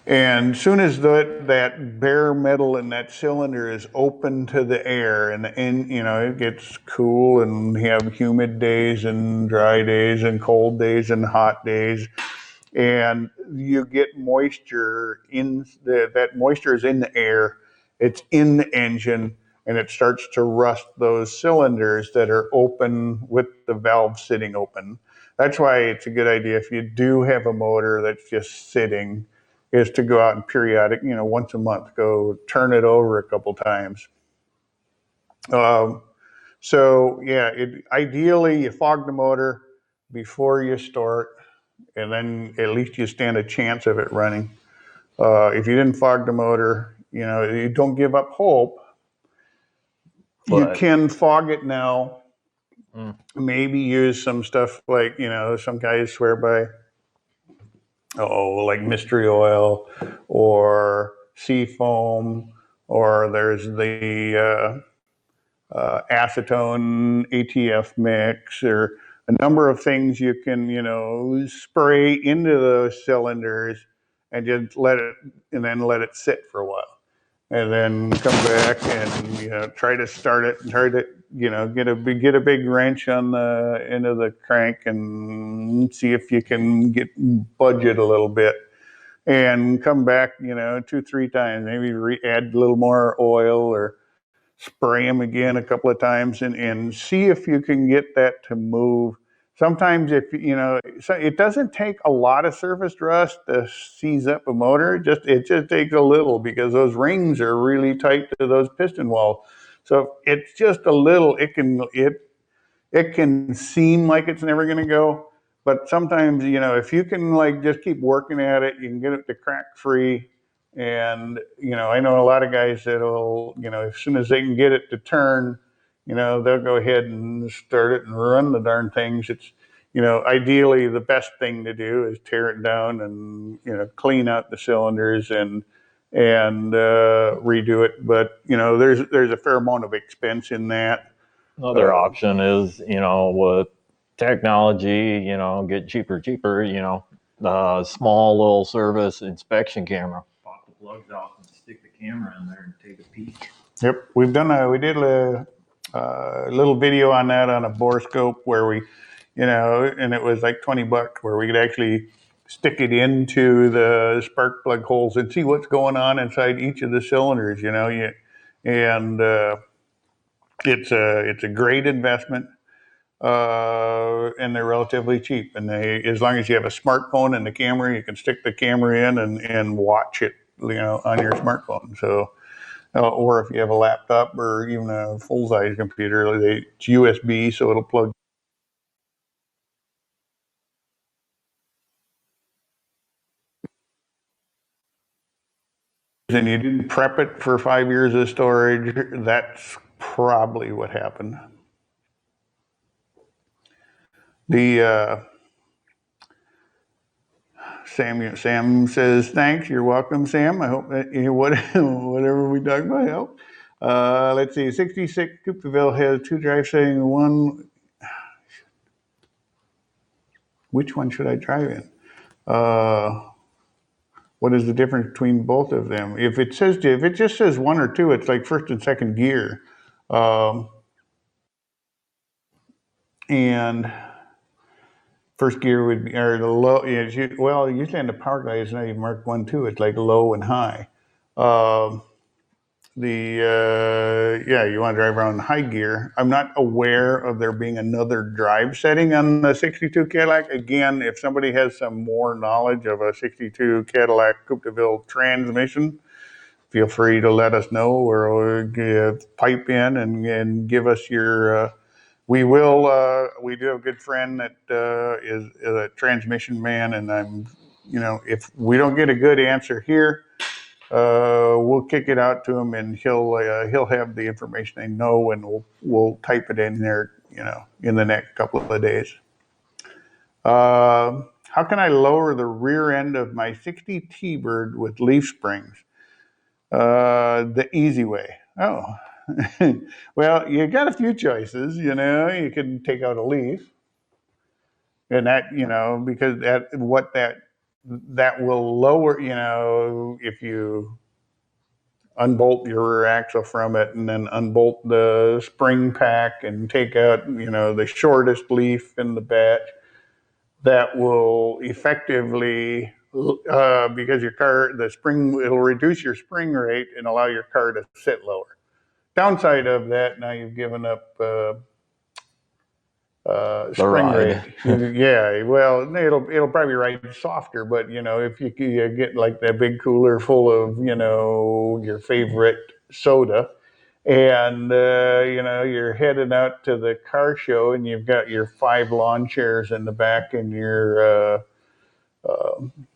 And soon as that bare metal in that cylinder is open to the air, and it gets cool, and you have humid days and dry days and cold days and hot days, and you get moisture that moisture is in the air, it's in the engine, and it starts to rust those cylinders that are open with the valve sitting open. That's why it's a good idea, if you do have a motor that's just sitting, is to go out and once a month, go turn it over a couple times. So yeah, ideally you fog the motor before you start, and then at least you stand a chance of it running. If you didn't fog the motor, you don't give up hope. You can fog it now. Maybe use some stuff like, some guys swear by, like mystery oil or sea foam, or there's the acetone ATF mix, or a number of things you can, spray into those cylinders and just let it sit for a while. And then come back and, try to start it, and try to, get a big wrench on the end of the crank and see if you can budge it a little bit, and come back, 2-3 times, maybe add a little more oil, or spray them again a couple of times, and see if you can get that to move. Sometimes it doesn't take a lot of surface rust to seize up a motor. It just takes a little, because those rings are really tight to those piston walls. So it's just a little, it can seem like it's never going to go, but sometimes, if you can just keep working at it, you can get it to crack free. And, I know a lot of guys that'll, as soon as they can get it to turn, they'll go ahead and start it and run the darn things. It's, ideally the best thing to do is tear it down and, clean out the cylinders and redo it. But, there's a fair amount of expense in that. Another option is, with technology, get cheaper, the small little service inspection camera. Pop the plugs out and stick the camera in there and take a peek. Yep, we did a little video on that on a borescope, where we, and it was like $20, where we could actually stick it into the spark plug holes and see what's going on inside each of the cylinders. And it's a great investment, and they're relatively cheap. And as long as you have a smartphone and the camera, you can stick the camera in and watch it, on your smartphone. So, or if you have a laptop or even a full-size computer, it's USB, so it'll plug. And you didn't prep it for 5 years of storage, that's probably what happened. The Sam says, thanks, you're welcome, Sam. I hope that whatever we talk about helped. Let's see, 66 Coupeville has 2 drive settings. Which one should I drive in? What is the difference between both of them? If it just says 1 or 2, it's like first and second gear. And first gear would be, or the low, usually in the power guide, it's not even marked 1, 2, it's like low and high. You want to drive around in high gear. I'm not aware of there being another drive setting on the 62 Cadillac. Again, if somebody has some more knowledge of a 62 Cadillac Coupe de Ville transmission, feel free to let us know, or pipe in and give us your. We do have a good friend that is a transmission man, and if we don't get a good answer here, we'll kick it out to him, and he'll have the information they know, and we'll type it in there, in the next couple of days. How can I lower the rear end of my 60 T-Bird with leaf springs? The easy way. Oh, well, you got a few choices. You can take out a leaf, and that, because that will lower, if you unbolt your rear axle from it and then unbolt the spring pack and take out, the shortest leaf in the batch, that will effectively, because your car, it'll reduce your spring rate and allow your car to sit lower. Downside of that, now you've given up spring rate. Yeah, well, it'll probably ride softer, but if you get like that big cooler full of your favorite soda, and you're heading out to the car show, and you've got your 5 lawn chairs in the back, and you're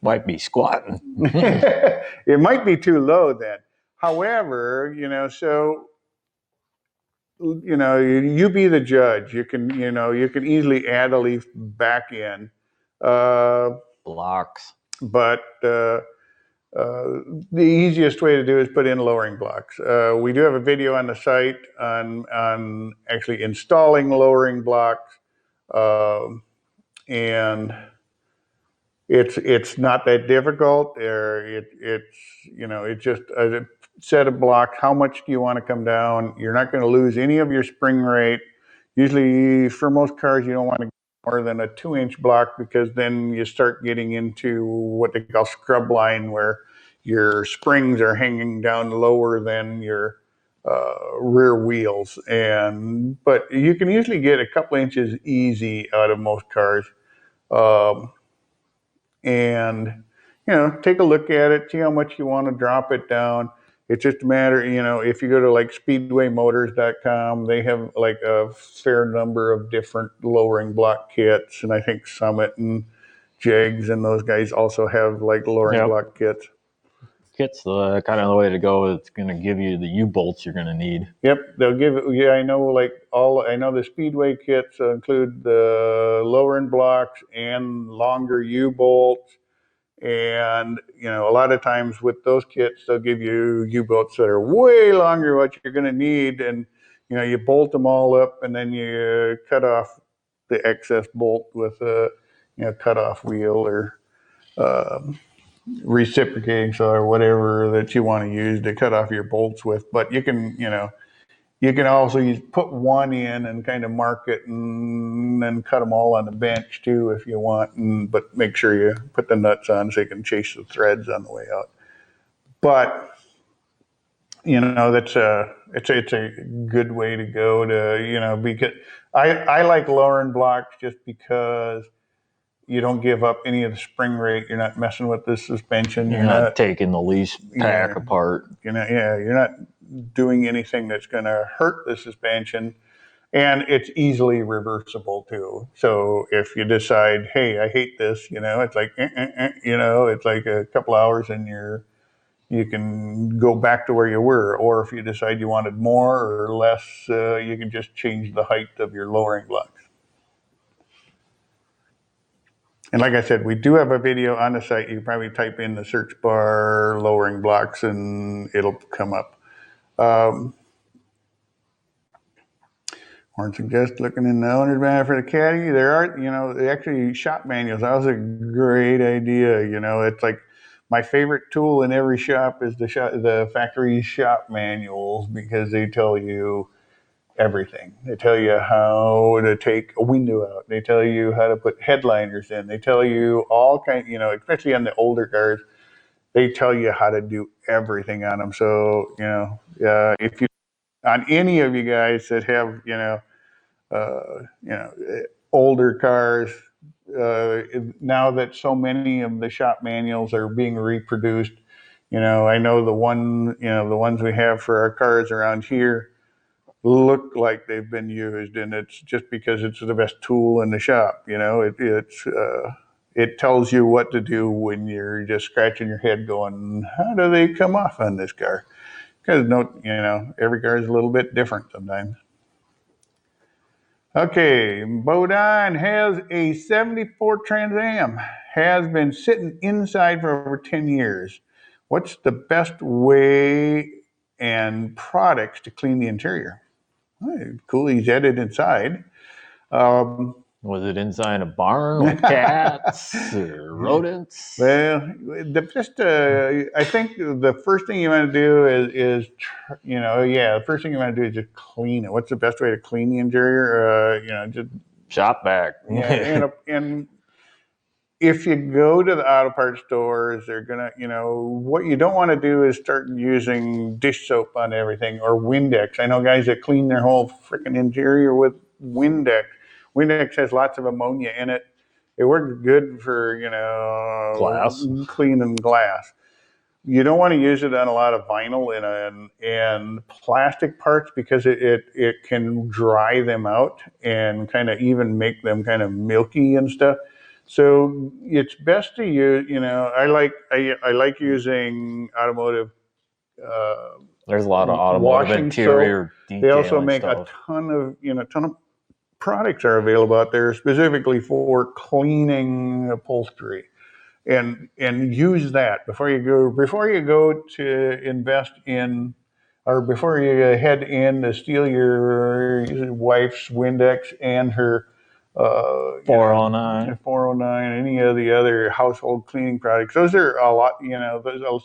Might be squatting. it might be too low then. However, so you be the judge. You can easily add a leaf back in, Blocks. but the easiest way to do is put in lowering blocks. We do have a video on the site on actually installing lowering blocks, and it's not that difficult. It's just a set of blocks. How much do you want to come down? You're not going to lose any of your spring rate. Usually, for most cars, you don't want to go more than a 2-inch block, because then you start getting into what they call scrub line, where your springs are hanging down lower than your rear wheels. But you can usually get a couple inches easy out of most cars. And take a look at it, see how much you want to drop it down. It's just a matter, if you go to like speedwaymotors.com, they have like a fair number of different lowering block kits, and I think Summit and Jegs and those guys also have like lowering block kits. Kit's the kind of the way to go. It's going to give you the U-bolts you're going to need. Yep, they'll give it. Yeah, I know. I know the Speedway kits include the lowering blocks and longer U-bolts. And a lot of times with those kits, they'll give you U-bolts that are way longer what you're going to need, and you bolt them all up, and then you cut off the excess bolt with a cut-off wheel, or reciprocating saw, or whatever that you want to use to cut off your bolts with. But you can also put one in and kind of mark it, and then cut them all on the bench too if you want. But make sure you put the nuts on so you can chase the threads on the way out. But it's a good way to go to because I like lowering blocks just because you don't give up any of the spring rate. You're not messing with the suspension. You're not taking the lease pack apart. You're not doing anything that's going to hurt the suspension, and it's easily reversible too. So if you decide, hey, I hate this, it's like, it's like a couple hours, and you can go back to where you were. Or if you decide you wanted more or less, you can just change the height of your lowering blocks. And like I said, we do have a video on the site. You can probably type in the search bar lowering blocks, and it'll come up. Warren suggests looking in the owner's manual for the caddy. There are, actually shop manuals. That was a great idea. It's like my favorite tool in every shop is the factory shop manuals, because they tell you everything. They tell you how to take a window out. They tell you how to put headliners in. They tell you all kinds, especially on the older cars, they tell you how to do everything on them. So, if you, on any of you guys that have, older cars, now that so many of the shop manuals are being reproduced, I know the ones we have for our cars around here look like they've been used, and it's just because it's the best tool in the shop. it tells you what to do when you're just scratching your head going, how do they come off on this car? Because every car is a little bit different sometimes. Okay, Bodine has a 74 Trans Am, has been sitting inside for over 10 years. What's the best way and products to clean the interior? Cool, he's added inside. Was it inside a barn with cats or rodents? Well, I think the first thing you want to do is the first thing you want to do is just clean it. What's the best way to clean the interior? Just Shop vac. and if you go to the auto parts stores, they're gonna, what you don't want to do is start using dish soap on everything or Windex. I know guys that clean their whole freaking interior with Windex. Windex has lots of ammonia in it. It works good for, Glass. cleaning glass. You don't want to use it on a lot of vinyl and plastic parts because it can dry them out and kind of even make them kind of milky and stuff. So it's best to use, I like using automotive There's a lot of automotive washing interior soap. They also detailing make stuff. a ton of products are available out there specifically for cleaning upholstery. And use that before you go to invest in, or before you head in to steal your wife's Windex and her 409. 409, any of the other household cleaning products. Those are a lot.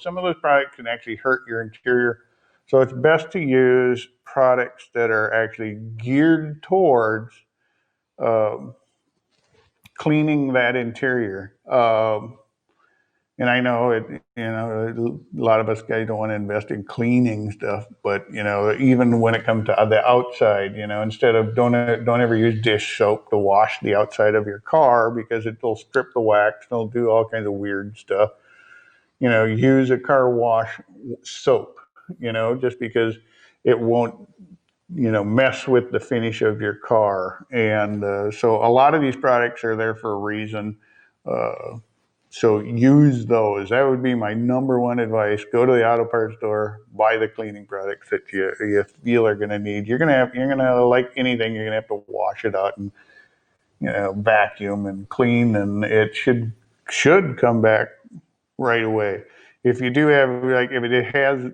Some of those products can actually hurt your interior. So it's best to use products that are actually geared towards cleaning that interior. And I know a lot of us guys don't want to invest in cleaning stuff, but even when it comes to the outside, instead of don't ever use dish soap to wash the outside of your car because it'll strip the wax, it'll do all kinds of weird stuff. Use a car wash soap, just because it won't mess with the finish of your car. And so a lot of these products are there for a reason. So use those. That would be my number one advice. Go to the auto parts store, buy the cleaning products that you feel are going to need. You're gonna like anything. You're gonna have to wash it out and vacuum and clean, and it should come back right away. If you do have, like, if it has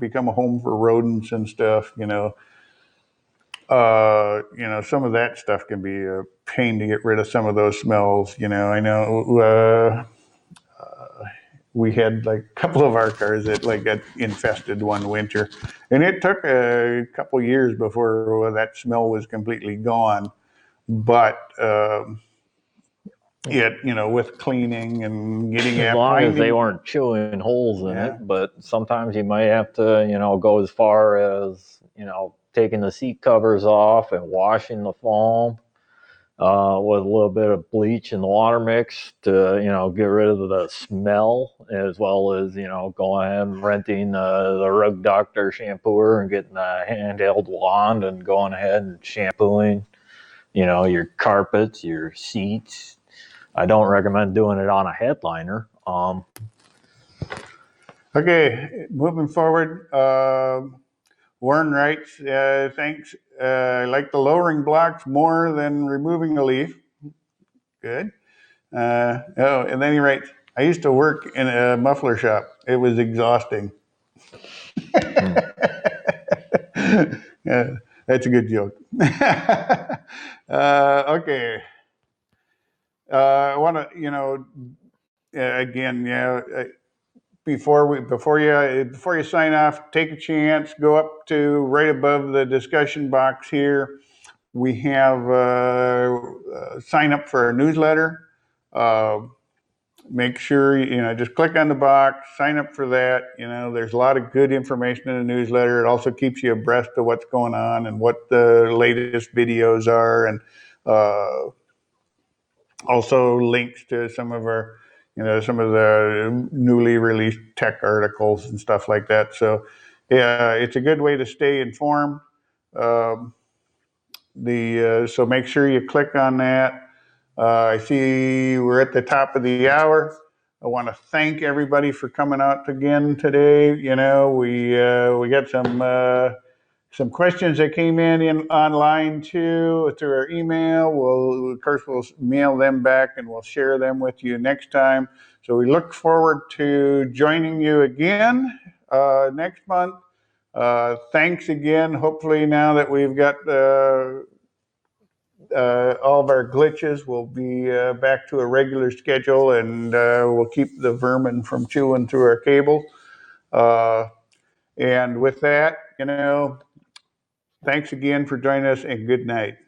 become a home for rodents and stuff, some of that stuff can be a pain to get rid of some of those smells. I know. We had like a couple of our cars that got infested one winter, and it took a couple years before that smell was completely gone. But with cleaning and getting as long as they weren't chewing holes in it. But sometimes you might have to, go as far as, taking the seat covers off and washing the foam with a little bit of bleach and water mix to, get rid of the smell, as well as, going ahead and renting the Rug Doctor shampooer and getting a handheld wand and going ahead and shampooing, your carpets, your seats. I don't recommend doing it on a headliner. Okay, moving forward. Warren writes, thanks. I like the lowering blocks more than removing a leaf. Good. And then he writes, I used to work in a muffler shop. It was exhausting. That's a good joke. Okay. I want to, again, before you sign off, take a chance, go up to right above the discussion box here. We have sign up for our newsletter. Make sure just click on the box, sign up for that. There's a lot of good information in the newsletter. It also keeps you abreast of what's going on and what the latest videos are, and also links to some of the newly released tech articles and stuff like that. So, yeah, it's a good way to stay informed. So make sure you click on that. I see we're at the top of the hour. I want to thank everybody for coming out again today. You know, we got some questions that came in online too through our email. Of course, we'll mail them back and we'll share them with you next time. So we look forward to joining you again next month. Thanks again. Hopefully, now that we've got all of our glitches, we'll be back to a regular schedule, and we'll keep the vermin from chewing through our cable. And with that, you know, thanks again for joining us, and good night.